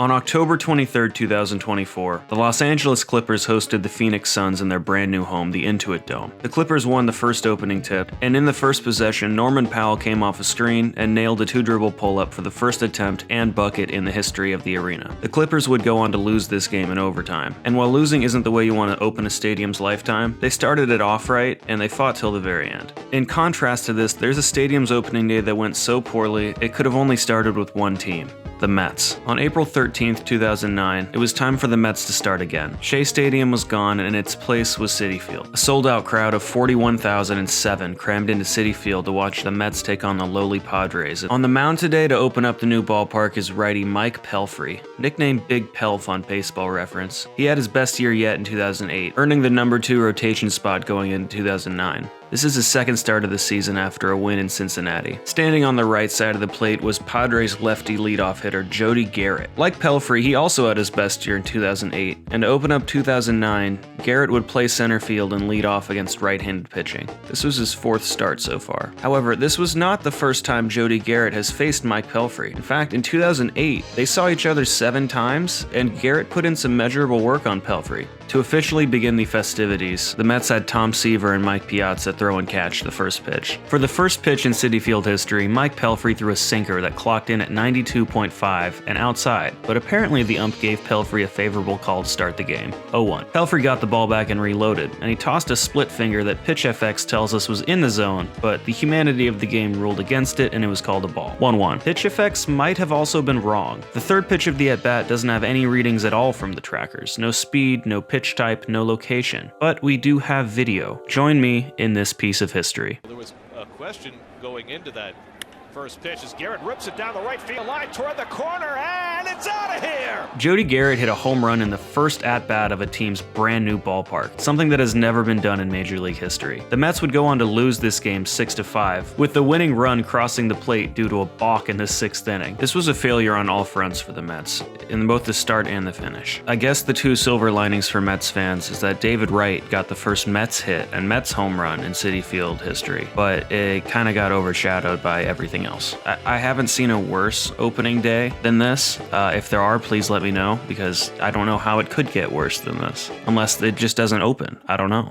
On October 23, 2024, the Los Angeles Clippers hosted the Phoenix Suns in their brand new home, the Intuit Dome. The Clippers won the first opening tip, and in the first possession, Norman Powell came off a screen and nailed a 2-dribble pull-up for the first attempt and bucket in the history of the arena. The Clippers would go on to lose this game in overtime, and while losing isn't the way you want to open a stadium's lifetime, they started it off right, and they fought till the very end. In contrast to this, there's a stadium's opening day that went so poorly, it could have only started with one team. The Mets. On April 13, 2009, it was time for the Mets to start again. Shea Stadium was gone and its place was Citi Field. A sold-out crowd of 41,007 crammed into Citi Field to watch the Mets take on the lowly Padres. On the mound today to open up the new ballpark is righty Mike Pelfrey, nicknamed Big Pelf on Baseball Reference. He had his best year yet in 2008, earning the number 2 rotation spot going into 2009. This is his second start of the season after a win in Cincinnati. Standing on the right side of the plate was Padres lefty leadoff hitter Jody Garrett. Like Pelfrey, he also had his best year in 2008, and to open up 2009, Garrett would play center field and lead off against right-handed pitching. This was his 4th start so far. However, this was not the first time Jody Garrett has faced Mike Pelfrey. In fact, in 2008, they saw each other 7 times, and Garrett put in some measurable work on Pelfrey. To officially begin the festivities, the Mets had Tom Seaver and Mike Piazza throw and catch the first pitch. For the first pitch in Citi Field history, Mike Pelfrey threw a sinker that clocked in at 92.5 and outside, but apparently the ump gave Pelfrey a favorable call to start the game, 0-1. Pelfrey got the ball back and reloaded, and he tossed a split finger that PitchFX tells us was in the zone, but the humanity of the game ruled against it and it was called a ball, 1-1. PitchFX might have also been wrong. The third pitch of the at-bat doesn't have any readings at all from the trackers, no speed, no pitch type, no location. But we do have video. Join me in this piece of history. There was a question going into that first pitch as Garrett rips it down the right field line toward the corner, and it's out of here! Jody Garrett hit a home run in the first at-bat of a team's brand new ballpark, something that has never been done in Major League history. The Mets would go on to lose this game 6-5, with the winning run crossing the plate due to a balk in the 6th inning. This was a failure on all fronts for the Mets, in both the start and the finish. I guess the 2 silver linings for Mets fans is that David Wright got the first Mets hit and Mets home run in Citi Field history, but it kind of got overshadowed by everything else. I haven't seen a worse opening day than this. If there are, please let me know, because I don't know how it could get worse than this. Unless it just doesn't open. I don't know.